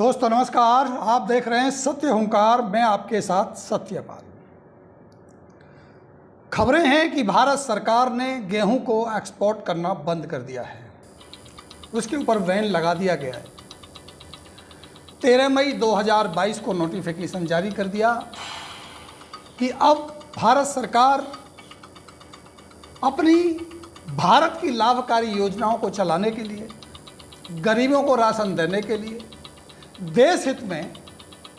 दोस्तों नमस्कार, आप देख रहे हैं सत्य हुंकार। मैं आपके साथ सत्यपाल। खबरें हैं कि भारत सरकार ने गेहूं को एक्सपोर्ट करना बंद कर दिया है। उसके ऊपर बैन लगा दिया गया है। 13 मई 2022 को नोटिफिकेशन जारी कर दिया कि अब भारत सरकार अपनी भारत की लाभकारी योजनाओं को चलाने के लिए, गरीबों को राशन देने के लिए देश हित में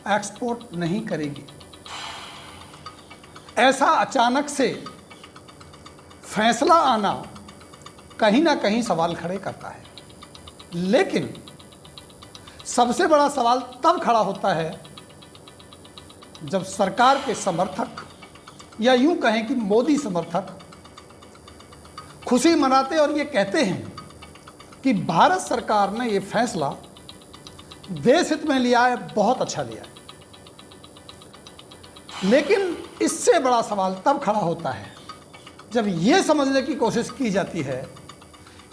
एक्सपोर्ट नहीं करेगी। ऐसा अचानक से फैसला आना कहीं ना कहीं सवाल खड़े करता है। लेकिन सबसे बड़ा सवाल तब खड़ा होता है जब सरकार के समर्थक, या यूं कहें कि मोदी समर्थक, खुशी मनाते और ये कहते हैं कि भारत सरकार ने ये फैसला देश हित में लिया है, बहुत अच्छा लिया है। लेकिन इससे बड़ा सवाल तब खड़ा होता है जब ये समझने की कोशिश की जाती है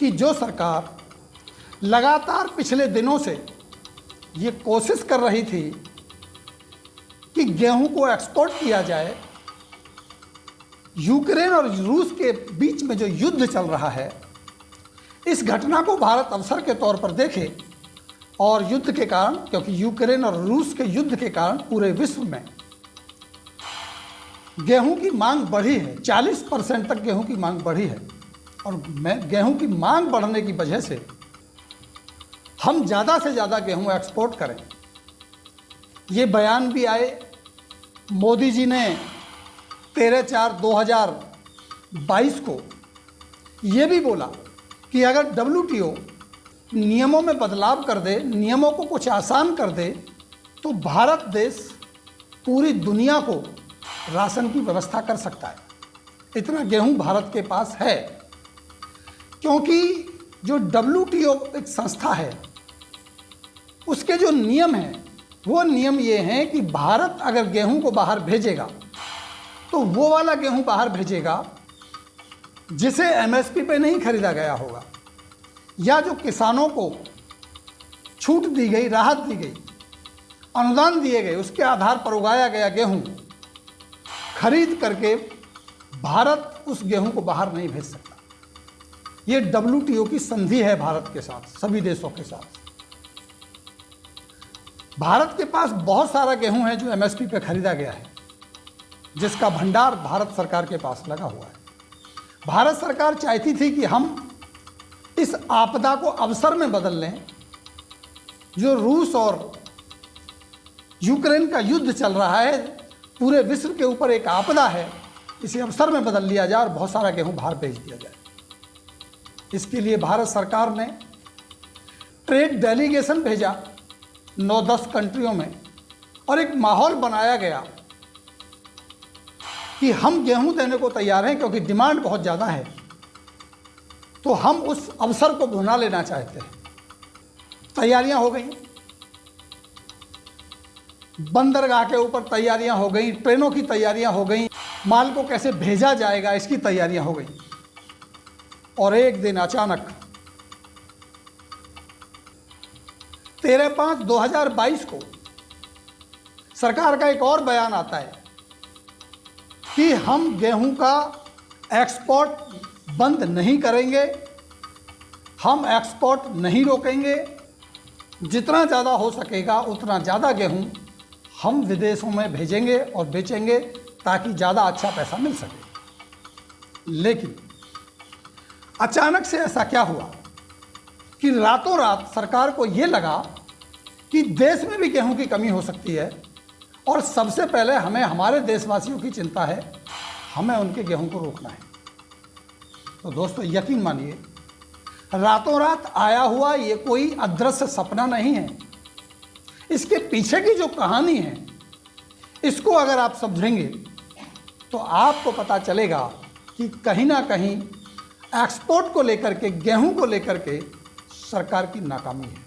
कि जो सरकार लगातार पिछले दिनों से ये कोशिश कर रही थी कि गेहूं को एक्सपोर्ट किया जाए, यूक्रेन और रूस के बीच में जो युद्ध चल रहा है, इस घटना को भारत अवसर के तौर पर देखे और युद्ध के कारण, क्योंकि यूक्रेन और रूस के युद्ध के कारण पूरे विश्व में गेहूं की मांग बढ़ी है। 40% तक गेहूं की मांग बढ़ी है। और गेहूं की मांग बढ़ने की वजह से हम ज़्यादा से ज़्यादा गेहूं एक्सपोर्ट करें। ये बयान भी आए। मोदी जी ने 13/4/2022 को ये भी बोला कि अगर WTO नियमों में बदलाव कर दे, नियमों को कुछ आसान कर दे, तो भारत देश पूरी दुनिया को राशन की व्यवस्था कर सकता है। इतना गेहूं भारत के पास है, क्योंकि जो WTO एक संस्था है, उसके जो नियम हैं, वो नियम ये हैं कि भारत अगर गेहूं को बाहर भेजेगा तो वो वाला गेहूं बाहर भेजेगा जिसे MSP पे नहीं खरीदा गया होगा, या जो किसानों को छूट दी गई, राहत दी गई, अनुदान दिए गए, उसके आधार पर उगाया गया गेहूं खरीद करके भारत उस गेहूं को बाहर नहीं भेज सकता। ये WTO की संधि है भारत के साथ, सभी देशों के साथ। भारत के पास बहुत सारा गेहूं है जो MSP पे खरीदा गया है, जिसका भंडार भारत सरकार के पास लगा हुआ है। भारत सरकार चाहती थी कि हम इस आपदा को अवसर में बदल लें। जो रूस और यूक्रेन का युद्ध चल रहा है, पूरे विश्व के ऊपर एक आपदा है, इसे अवसर में बदल लिया जाए और बहुत सारा गेहूं बाहर भेज दिया जाए। इसके लिए भारत सरकार ने ट्रेड डेलीगेशन भेजा 9-10 कंट्रियों में, और एक माहौल बनाया गया कि हम गेहूं देने को तैयार हैं, क्योंकि डिमांड बहुत ज़्यादा है, तो हम उस अवसर को भुना लेना चाहते हैं। तैयारियां हो गई, बंदरगाह के ऊपर तैयारियां हो गई, ट्रेनों की तैयारियां हो गई, माल को कैसे भेजा जाएगा इसकी तैयारियां हो गई। और एक दिन अचानक 13/5/2022 को सरकार का एक और बयान आता है कि हम गेहूं का एक्सपोर्ट बंद नहीं करेंगे, हम एक्सपोर्ट नहीं रोकेंगे, जितना ज़्यादा हो सकेगा उतना ज़्यादा गेहूं हम विदेशों में भेजेंगे और बेचेंगे, ताकि ज़्यादा अच्छा पैसा मिल सके। लेकिन अचानक से ऐसा क्या हुआ कि रातों रात सरकार को ये लगा कि देश में भी गेहूं की कमी हो सकती है, और सबसे पहले हमें हमारे देशवासियों की चिंता है, हमें उनके गेहूं को रोकना है। तो दोस्तों यकीन मानिए, रातों रात आया हुआ ये कोई अदृश्य सपना नहीं है। इसके पीछे की जो कहानी है, इसको अगर आप समझेंगे तो आपको पता चलेगा कि कहीं ना कहीं एक्सपोर्ट को लेकर के, गेहूं को लेकर के सरकार की नाकामी है।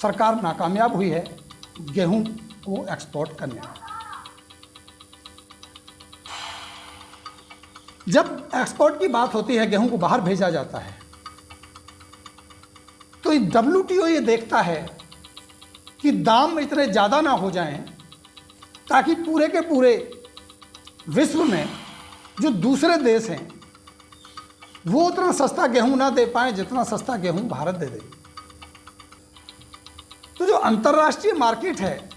सरकार नाकामयाब हुई है गेहूं को एक्सपोर्ट करने में। जब एक्सपोर्ट की बात होती है, गेहूं को बाहर भेजा जाता है, तो WTO ये देखता है कि दाम इतने ज़्यादा ना हो जाएं ताकि पूरे के पूरे विश्व में जो दूसरे देश हैं वो उतना सस्ता गेहूं ना दे पाएं जितना सस्ता गेहूं भारत दे दे। तो जो अंतर्राष्ट्रीय मार्केट है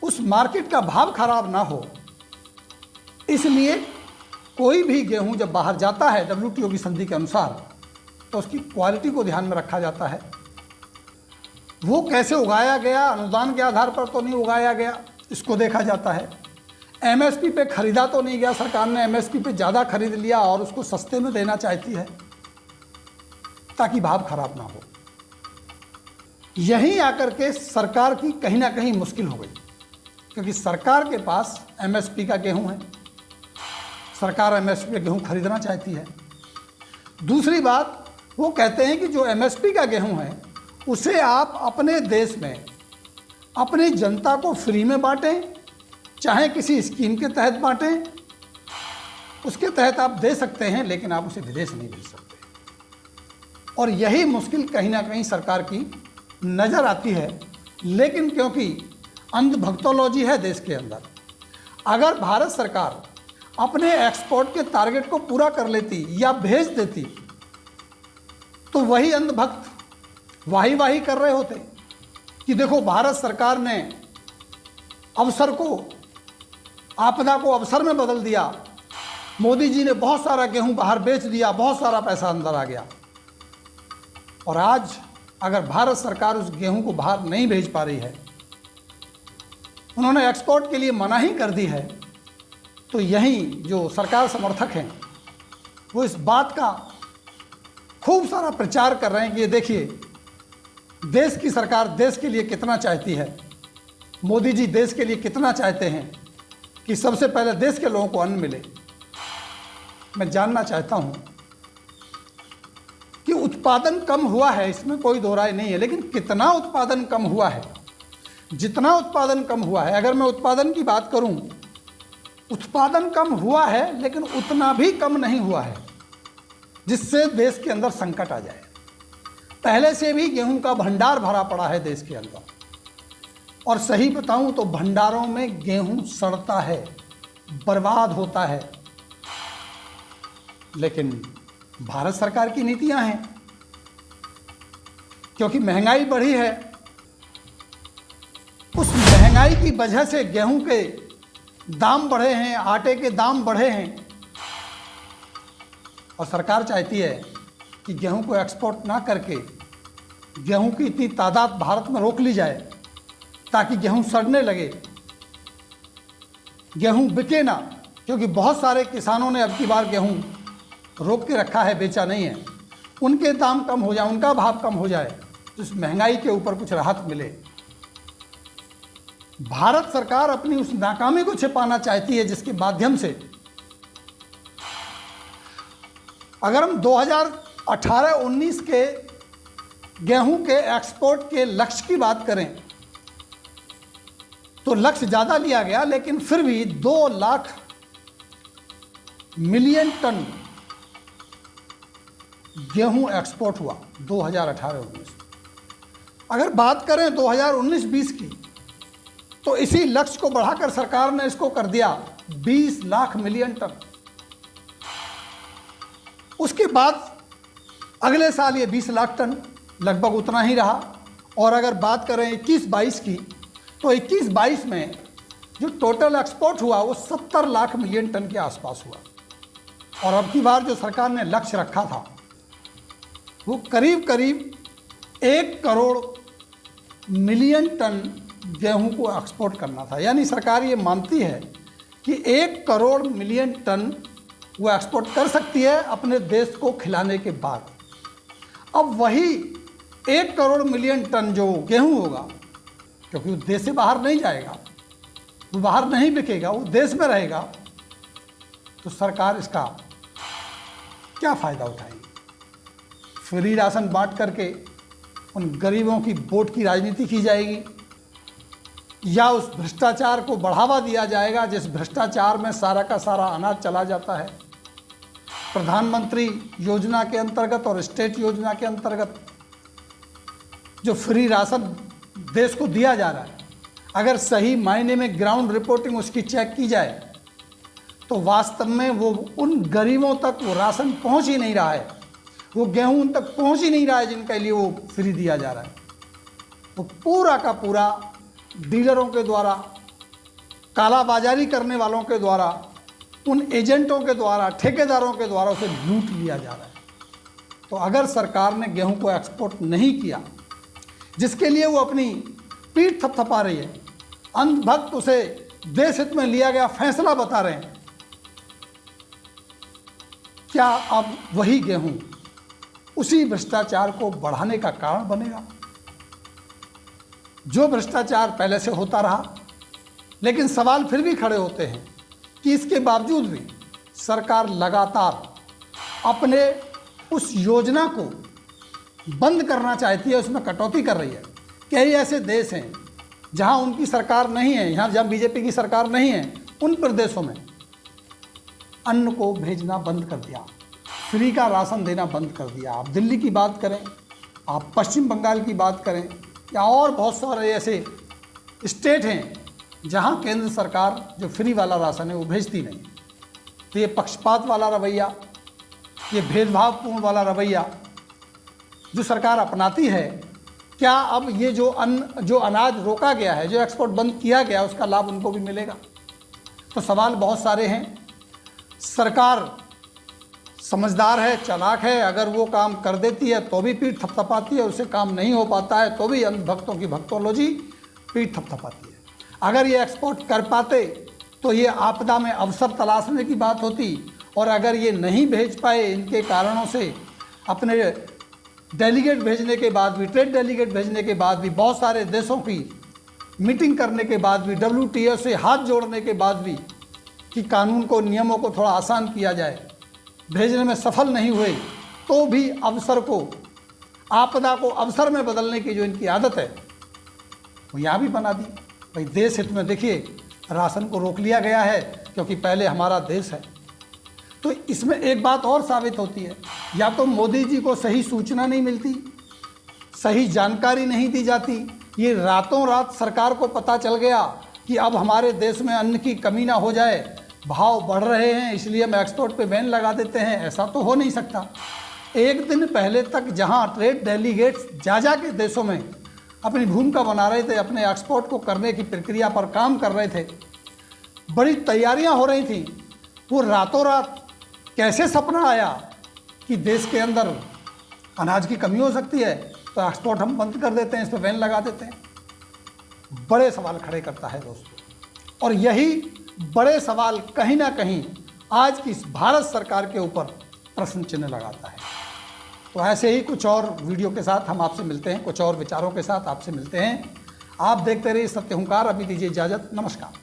उस मार्केट का भाव खराब ना हो, इसलिए कोई भी गेहूं जब बाहर जाता है WTO की संधि के अनुसार तो उसकी क्वालिटी को ध्यान में रखा जाता है। वो कैसे उगाया गया, अनुदान के आधार पर तो नहीं उगाया गया, इसको देखा जाता है। MSP पे खरीदा तो नहीं गया, सरकार ने MSP पे ज़्यादा खरीद लिया और उसको सस्ते में देना चाहती है ताकि भाव खराब ना हो। यहीं आकर के सरकार की कहीं ना कहीं मुश्किल हो गई, क्योंकि सरकार के पास MSP का गेहूं है, सरकार MSP पे गेहूं खरीदना चाहती है। दूसरी बात, वो कहते हैं कि जो MSP का गेहूं है उसे आप अपने देश में अपनी जनता को फ्री में बांटें, चाहे किसी स्कीम के तहत बांटें, उसके तहत आप दे सकते हैं, लेकिन आप उसे विदेश नहीं भेज सकते। और यही मुश्किल कहीं ना कहीं सरकार की नज़र आती है। लेकिन क्योंकि अंधभक्तोलॉजी है देश के अंदर, अगर भारत सरकार अपने एक्सपोर्ट के टारगेट को पूरा कर लेती या भेज देती तो वही अंधभक्त वाही वाही कर रहे होते कि देखो भारत सरकार ने अवसर को, आपदा को अवसर में बदल दिया, मोदी जी ने बहुत सारा गेहूं बाहर बेच दिया, बहुत सारा पैसा अंदर आ गया। और आज अगर भारत सरकार उस गेहूं को बाहर नहीं भेज पा रही है, उन्होंने एक्सपोर्ट के लिए मनाही कर दी है, तो यहीं जो सरकार समर्थक हैं वो इस बात का खूब सारा प्रचार कर रहे हैं कि ये देखिए देश की सरकार देश के लिए कितना चाहती है, मोदी जी देश के लिए कितना चाहते हैं कि सबसे पहले देश के लोगों को अन्न मिले। मैं जानना चाहता हूं कि उत्पादन कम हुआ है, इसमें कोई दो राय नहीं है, लेकिन कितना उत्पादन कम हुआ है? जितना उत्पादन कम हुआ है, अगर मैं उत्पादन की बात करूं, उत्पादन कम हुआ है लेकिन उतना भी कम नहीं हुआ है जिससे देश के अंदर संकट आ जाए। पहले से भी गेहूं का भंडार भरा पड़ा है देश के अंदर, और सही बताऊं तो भंडारों में गेहूं सड़ता है, बर्बाद होता है। लेकिन भारत सरकार की नीतियां हैं, क्योंकि महंगाई बढ़ी है, उस महंगाई की वजह से गेहूं के दाम बढ़े हैं, आटे के दाम बढ़े हैं, और सरकार चाहती है कि गेहूं को एक्सपोर्ट ना करके गेहूं की इतनी तादाद भारत में रोक ली जाए ताकि गेहूं सड़ने लगे, गेहूं बिके ना, क्योंकि बहुत सारे किसानों ने अब की बार गेहूं रोक के रखा है, बेचा नहीं है, उनके दाम कम हो जाए, उनका भाव कम हो जाए, तो इस महंगाई के ऊपर कुछ राहत मिले। भारत सरकार अपनी उस नाकामी को छिपाना चाहती है जिसके माध्यम से अगर हम 2018-19 के गेहूं के एक्सपोर्ट के लक्ष्य की बात करें तो लक्ष्य ज़्यादा लिया गया, लेकिन फिर भी 2 लाख मिलियन टन गेहूं एक्सपोर्ट हुआ 2018-19। अगर बात करें 2019-20 की तो इसी लक्ष्य को बढ़ाकर सरकार ने इसको कर दिया 20 लाख मिलियन टन। उसके बाद अगले साल ये 20 लाख टन लगभग उतना ही रहा। और अगर बात करें 21-22 की तो 21-22 में जो टोटल एक्सपोर्ट हुआ वो 70 लाख मिलियन टन के आसपास हुआ। और अब की बार जो सरकार ने लक्ष्य रखा था वो करीब करीब 1 करोड़ मिलियन टन गेहूं को एक्सपोर्ट करना था। यानी सरकार ये मानती है कि 1 करोड़ मिलियन टन वो एक्सपोर्ट कर सकती है अपने देश को खिलाने के बाद। अब वही 1 करोड़ मिलियन टन जो गेहूं होगा, क्योंकि वो देश से बाहर नहीं जाएगा, वो बाहर नहीं बिकेगा, वो देश में रहेगा, तो सरकार इसका क्या फ़ायदा उठाएगी? फ्री राशन बांट करके उन गरीबों की वोट की राजनीति की जाएगी, या उस भ्रष्टाचार को बढ़ावा दिया जाएगा जिस भ्रष्टाचार में सारा का सारा अनाज चला जाता है। प्रधानमंत्री योजना के अंतर्गत और स्टेट योजना के अंतर्गत जो फ्री राशन देश को दिया जा रहा है, अगर सही मायने में ग्राउंड रिपोर्टिंग उसकी चेक की जाए तो वास्तव में वो उन गरीबों तक वो राशन पहुंच ही नहीं रहा है, वो गेहूं उन तक पहुंच ही नहीं रहा है जिनके लिए वो फ्री दिया जा रहा है। वो पूरा का पूरा डीलरों के द्वारा, कालाबाजारी करने वालों के द्वारा, उन एजेंटों के द्वारा, ठेकेदारों के द्वारा उसे लूट लिया जा रहा है। तो अगर सरकार ने गेहूं को एक्सपोर्ट नहीं किया, जिसके लिए वो अपनी पीठ थपथपा रही है, अंधभक्त उसे देश हित में लिया गया फैसला बता रहे हैं, क्या अब वही गेहूं उसी भ्रष्टाचार को बढ़ाने का कारण बनेगा? जो भ्रष्टाचार पहले से होता रहा, लेकिन सवाल फिर भी खड़े होते हैं कि इसके बावजूद भी सरकार लगातार अपने उस योजना को बंद करना चाहती है, उसमें कटौती कर रही है। कई ऐसे देश हैं जहां उनकी सरकार नहीं है, यहाँ जहां बीजेपी की सरकार नहीं है, उन प्रदेशों में अन्न को भेजना बंद कर दिया, फ्री का राशन देना बंद कर दिया। आप दिल्ली की बात करें, आप पश्चिम बंगाल की बात करें, या और बहुत सारे ऐसे स्टेट हैं जहां केंद्र सरकार जो फ्री वाला राशन है वो भेजती नहीं। तो ये पक्षपात वाला रवैया, ये भेदभावपूर्ण वाला रवैया जो सरकार अपनाती है, क्या अब ये जो अनाज रोका गया है, जो एक्सपोर्ट बंद किया गया, उसका लाभ उनको भी मिलेगा? तो सवाल बहुत सारे हैं। सरकार समझदार है, चालाक है, अगर वो काम कर देती है तो भी पीठ थपथपाती है, उससे काम नहीं हो पाता है तो भी अंधभक्तों की भक्तोलॉजी पीठ थपथपाती है। अगर ये एक्सपोर्ट कर पाते तो ये आपदा में अवसर तलाशने की बात होती, और अगर ये नहीं भेज पाए इनके कारणों से, अपने डेलीगेट भेजने के बाद भी, ट्रेड डेलीगेट भेजने के बाद भी, बहुत सारे देशों की मीटिंग करने के बाद भी, WTO से हाथ जोड़ने के बाद भी कि कानून को, नियमों को थोड़ा आसान किया जाए, भेजने में सफल नहीं हुए, तो भी अवसर को, आपदा को अवसर में बदलने की जो इनकी आदत है वो यहाँ भी बना दी। भाई देश हित में देखिए, राशन को रोक लिया गया है क्योंकि पहले हमारा देश है। तो इसमें एक बात और साबित होती है, या तो मोदी जी को सही सूचना नहीं मिलती, सही जानकारी नहीं दी जाती, ये रातों रात सरकार को पता चल गया कि अब हमारे देश में अन्न की कमी ना हो जाए, भाव बढ़ रहे हैं इसलिए हम एक्सपोर्ट पे बैन लगा देते हैं। ऐसा तो हो नहीं सकता। एक दिन पहले तक जहां ट्रेड डेलीगेट्स जा के देशों में अपनी भूमिका बना रहे थे, अपने एक्सपोर्ट को करने की प्रक्रिया पर काम कर रहे थे, बड़ी तैयारियां हो रही थी, वो रातों रात कैसे सपना आया कि देश के अंदर अनाज की कमी हो सकती है तो एक्सपोर्ट हम बंद कर देते हैं, इस पर बैन लगा देते हैं? बड़े सवाल खड़े करता है दोस्तों। और यही बड़े सवाल कहीं ना कहीं आज की इस भारत सरकार के ऊपर प्रश्न चिन्ह लगाता है। तो ऐसे ही कुछ और वीडियो के साथ हम आपसे मिलते हैं, कुछ और विचारों के साथ आपसे मिलते हैं। आप देखते रहिए सत्य हुंकार। अभी दीजिए इजाज़त, नमस्कार।